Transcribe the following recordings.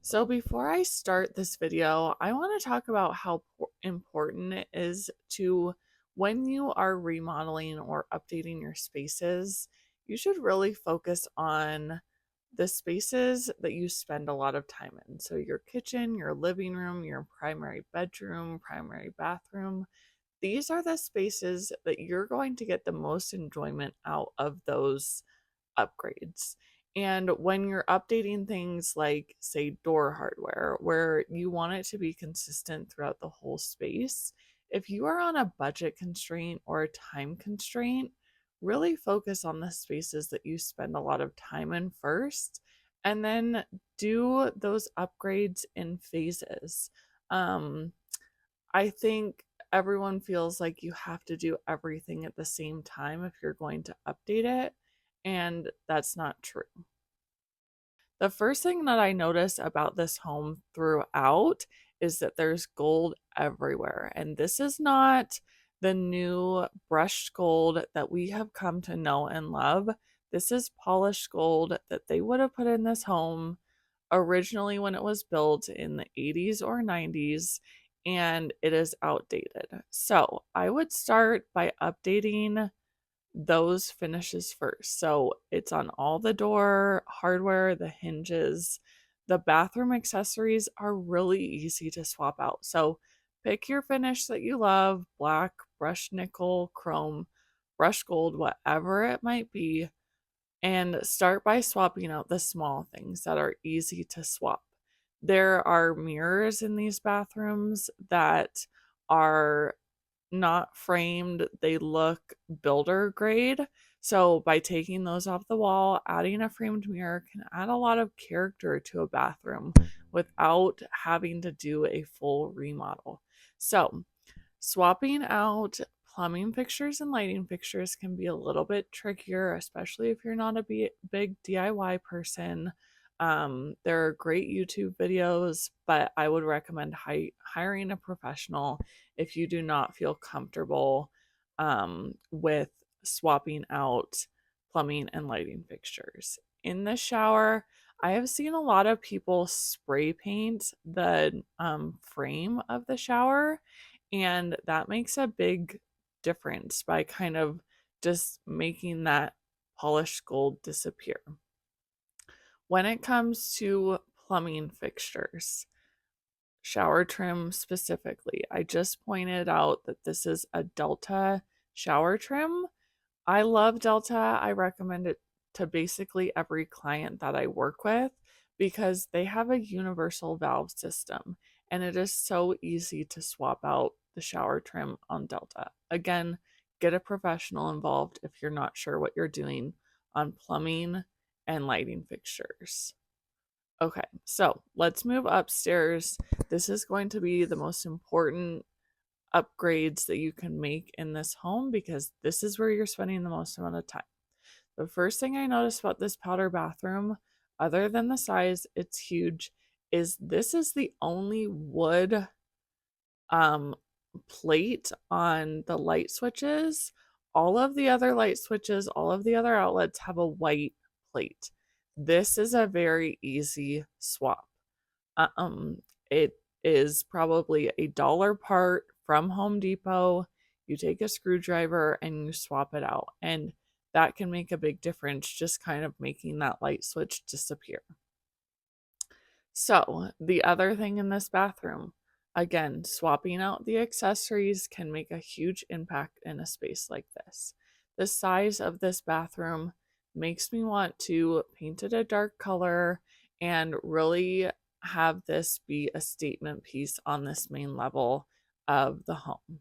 So before I start this video, I want to talk about how important it is to, when you are remodeling or updating your spaces, you should really focus on the spaces that you spend a lot of time in. So your kitchen, your living room, your primary bedroom, primary bathroom. These are the spaces that you're going to get the most enjoyment out of those upgrades. And when you're updating things like, say, door hardware, where you want it to be consistent throughout the whole space, if you are on a budget constraint or a time constraint, really focus on the spaces that you spend a lot of time in first, and then do those upgrades in phases. Um, I think everyone feels like you have to do everything at the same time if you're going to update it, and that's not true. The first thing that I notice about this home throughout is that there's gold everywhere. And this is not the new brushed gold that we have come to know and love. This is polished gold that they would have put in this home originally when it was built in the 80s or 90s, and it is outdated. So I would start by updating those finishes first. So it's on all the door hardware, the hinges. The bathroom accessories are really easy to swap out. So pick your finish that you love: black, brushed nickel, chrome, brushed gold, whatever it might be, and start by swapping out the small things that are easy to swap. There are mirrors in these bathrooms that are not framed, they look builder grade. So by taking those off the wall, adding a framed mirror can add a lot of character to a bathroom without having to do a full remodel. So swapping out plumbing fixtures and lighting fixtures can be a little bit trickier, especially if you're not a big DIY person. There are great YouTube videos, but I would recommend hiring a professional if you do not feel comfortable with swapping out plumbing and lighting fixtures. In the shower, I have seen a lot of people spray paint the frame of the shower, and that makes a big difference by kind of just making that polished gold disappear. When it comes to plumbing fixtures, shower trim specifically, I just pointed out that this is a Delta shower trim. I love Delta. I recommend it to basically every client that I work with because they have a universal valve system, and it is so easy to swap out the shower trim on Delta. Again, get a professional involved if you're not sure what you're doing on plumbing and lighting fixtures. Okay, so let's move upstairs. This is going to be the most important upgrades that you can make in this home because this is where you're spending the most amount of time. The first thing I noticed about this powder bathroom, other than the size, it's huge, is this is the only wood um plate on the light switches. All of the other light switches, all of the other outlets have a white plate. This is a very easy swap. Um, it is probably $1 part from Home Depot. You take a screwdriver and you swap it out, and that can make a big difference, just kind of making that light switch disappear. So, the other thing in this bathroom, again, swapping out the accessories can make a huge impact in a space like this. The size of this bathroom makes me want to paint it a dark color and really have this be a statement piece on this main level of the home.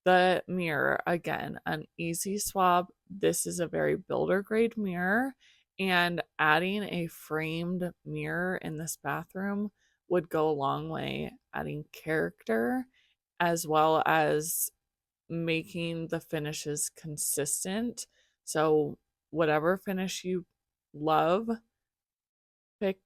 The mirror, again, an easy swap. This is a very builder grade mirror, and adding a framed mirror in this bathroom would go a long way, adding character as well as making the finishes consistent. So, whatever finish you love, pick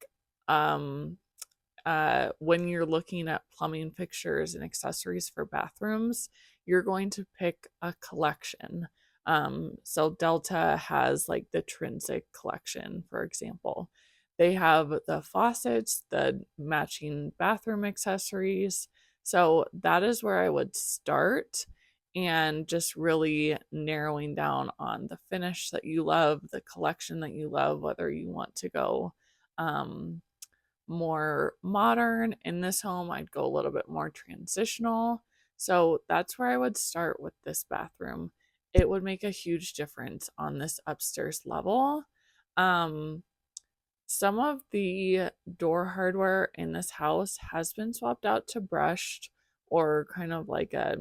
when you're looking at plumbing fixtures and accessories for bathrooms, you're going to pick a collection. So Delta has like the Trinsic collection, for example. They have the faucets, the matching bathroom accessories. So that is where I would start, and just really narrowing down on the finish that you love, the collection that you love, whether you want to go um, more modern. In this home, I'd go a little bit more transitional. So that's where I would start with this bathroom. It would make a huge difference on this upstairs level. Um, some of the door hardware in this house has been swapped out to brushed, or kind of like a,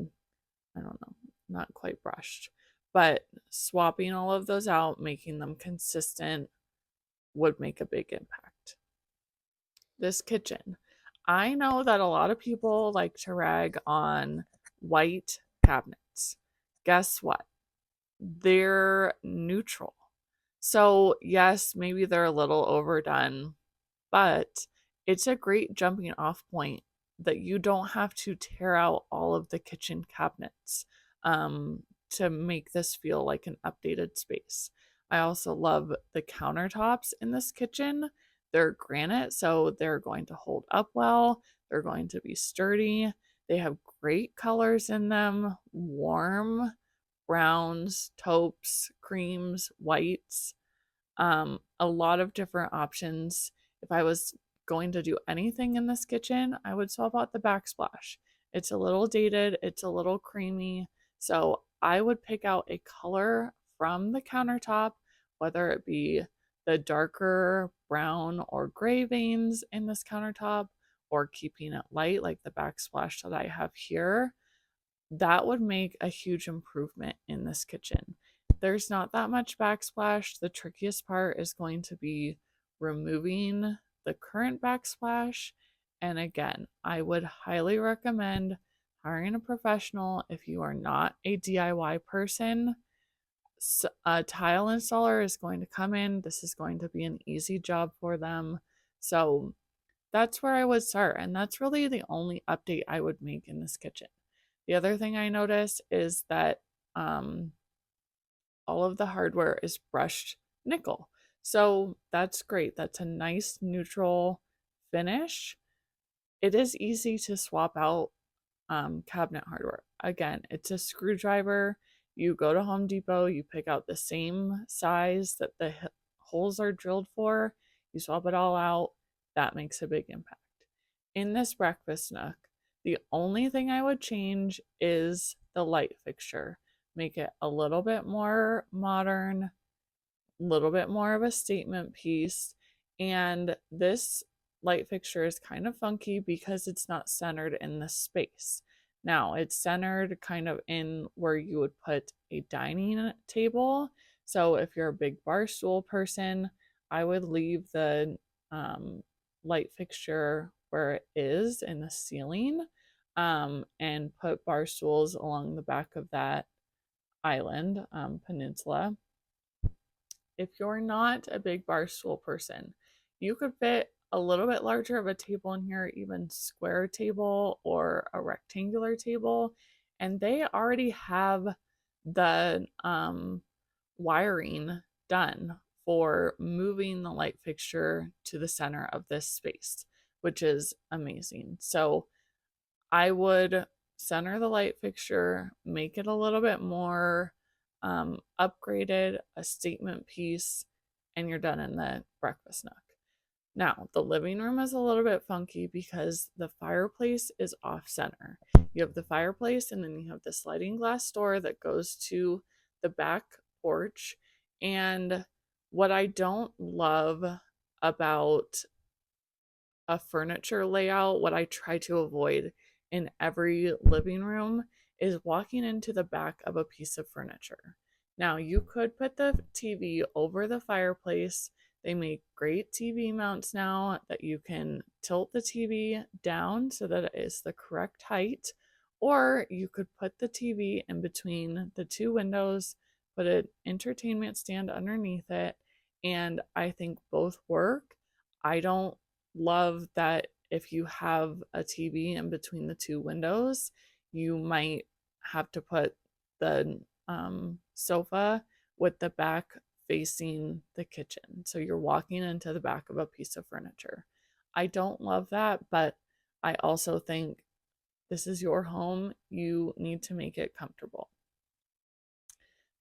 I don't know, not quite brushed, but swapping all of those out, making them consistent, would make a big impact. This kitchen. I know that a lot of people like to rag on white cabinets. Guess what? They're neutral. So, yes, maybe they're a little overdone, but it's a great jumping off point that you don't have to tear out all of the kitchen cabinets um, to make this feel like an updated space. I also love the countertops in this kitchen. They're granite, so they're going to hold up well. They're going to be sturdy. They have great colors in them: warm browns, taupes, creams, whites, a lot of different options. If I was going to do anything in this kitchen, I would swap out the backsplash. It's a little dated, it's a little creamy. So I would pick out a color from the countertop, whether it be the darker brown or gray veins in this countertop, or keeping it light like the backsplash that I have here. That would make a huge improvement in this kitchen. There's not that much backsplash. The trickiest part is going to be removing the current backsplash. And again, I would highly recommend hiring a professional if you are not a DIY person. A tile installer is going to come in. This is going to be an easy job for them. So that's where I would start. And that's really the only update I would make in this kitchen. The other thing I noticed is that um, all of the hardware is brushed nickel. So that's great. That's a nice neutral finish. It is easy to swap out cabinet hardware. Again, it's a screwdriver. You go to Home Depot, you pick out the same size that the holes are drilled for, you swap it all out. That makes a big impact. In this breakfast nook, the only thing I would change is the light fixture. Make it a little bit more modern, a little bit more of a statement piece. And this light fixture is kind of funky because it's not centered in the space. Now, it's centered kind of in where you would put a dining table. So if you're a big bar stool person, I would leave the um, light fixture where it is in the ceiling, and put bar stools along the back of that island, peninsula. If you're not a big bar stool person, you could fit a little bit larger of a table in here, even square table or a rectangular table, and they already have the wiring done for moving the light fixture to the center of this space, which is amazing. So I would center the light fixture, make it a little bit more upgraded, a statement piece, and you're done in the breakfast nook. Now, the living room is a little bit funky because the fireplace is off center. You have the fireplace, and then you have the sliding glass door that goes to the back porch. And what I don't love about a furniture layout, what I try to avoid in every living room, is walking into the back of a piece of furniture. Now, you could put the TV over the fireplace. They make great TV mounts now that you can tilt the TV down so that it is the correct height, or you could put the TV in between the two windows, put an entertainment stand underneath it, and I think both work. I don't love that if you have a TV in between the two windows, you might have to put the sofa with the back facing the kitchen. So you're walking into the back of a piece of furniture. I don't love that, but I also think this is your home. You need to make it comfortable.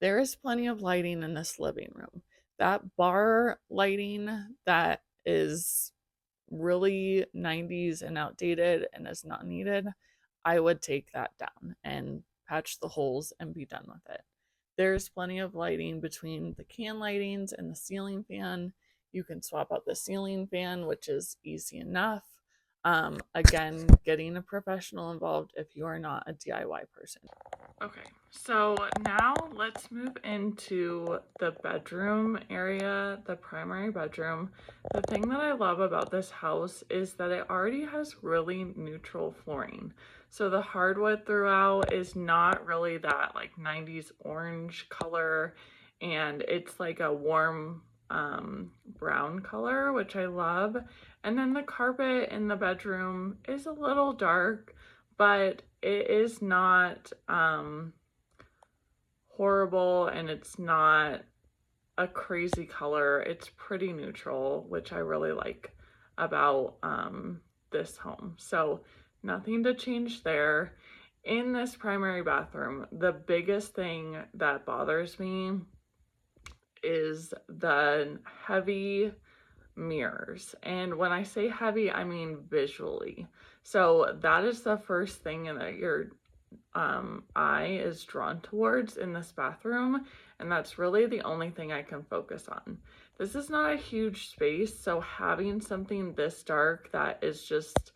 There is plenty of lighting in this living room. That bar lighting that is really 90s and outdated and is not needed, I would take that down and patch the holes and be done with it. There's plenty of lighting between the can lightings and the ceiling fan. You can swap out the ceiling fan, which is easy enough. Again, getting a professional involved if you are not a DIY person. Okay, so now let's move into the bedroom area, the primary bedroom. The thing that I love about this house is that it already has really neutral flooring. So the hardwood throughout is not really that like 90s orange color, and it's like a warm brown color, which I love. And then the carpet in the bedroom is a little dark, but it is not horrible, and it's not a crazy color. It's pretty neutral, which I really like about this home. So nothing to change there. In this primary bathroom, the biggest thing that bothers me is the heavy mirrors. And when I say heavy, I mean visually. So that is the first thing that your eye is drawn towards in this bathroom, and that's really the only thing I can focus on. This is not a huge space, so having something this dark that is just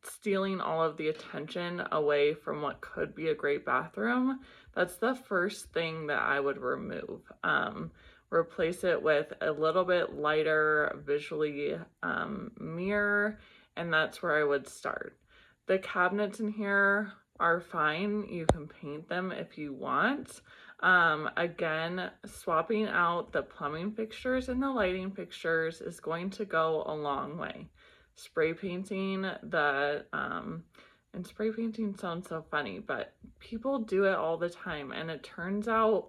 stealing all of the attention away from what could be a great bathroom, that's the first thing that I would remove. Replace it with a little bit lighter visually mirror, and that's where I would start. The cabinets in here are fine. You can paint them if you want. Again, swapping out the plumbing fixtures and the lighting fixtures is going to go a long way. Spray painting the, and spray painting sounds so funny, but people do it all the time and it turns out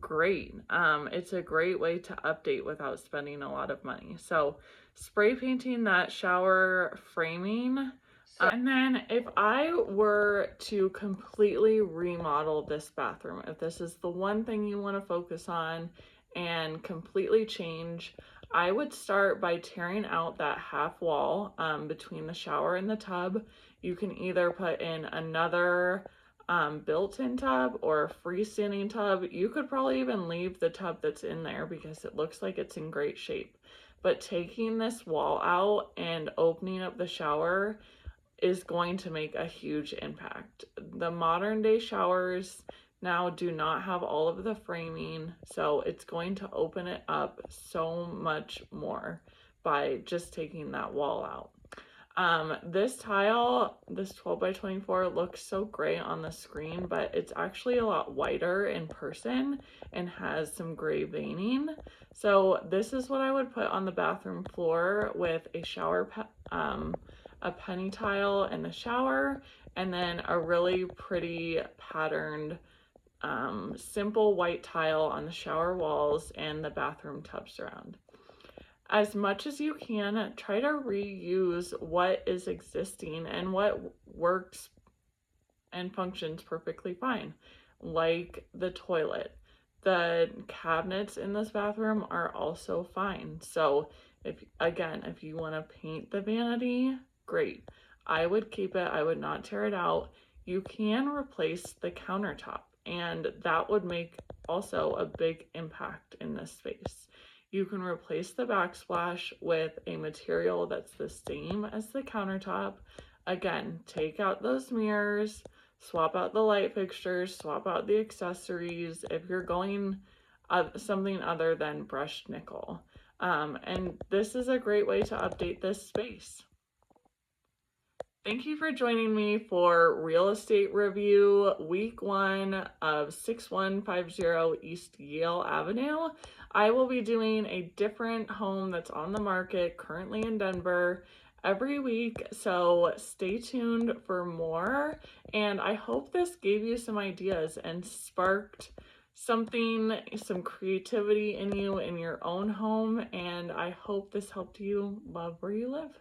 great. It's a great way to update without spending a lot of money. So spray painting that shower framing. And then if I were to completely remodel this bathroom, if this is the one thing you want to focus on and completely change, I would start by tearing out that half wall between the shower and the tub. You can either put in another built-in tub or a freestanding tub. You could probably even leave the tub that's in there because it looks like it's in great shape. But taking this wall out and opening up the shower is going to make a huge impact. The modern day showers now do not have all of the framing, so it's going to open it up so much more by just taking that wall out. This tile, this 12 by 24 looks so great on the screen, but it's actually a lot whiter in person and has some gray veining. So this is what I would put on the bathroom floor with a shower, a penny tile in the shower, and then a really pretty patterned simple white tile on the shower walls and the bathroom tub surround. As much as you can, try to reuse what is existing and what works and functions perfectly fine, like the toilet. The cabinets in this bathroom are also fine. So if you want to paint the vanity, great. I would keep it. I would not tear it out. You can replace the countertop, and that would make also a big impact in this space. You can replace the backsplash with a material that's the same as the countertop. Again, take out those mirrors, swap out the light fixtures, swap out the accessories if you're going something other than brushed nickel. And this is a great way to update this space. Thank you for joining me for Real Estate Review Week 1 of 6150 East Yale Avenue. I will be doing a different home that's on the market currently in Denver every week, so stay tuned for more. And I hope this gave you some ideas and sparked some creativity in you in your own home. And I hope this helped you love where you live.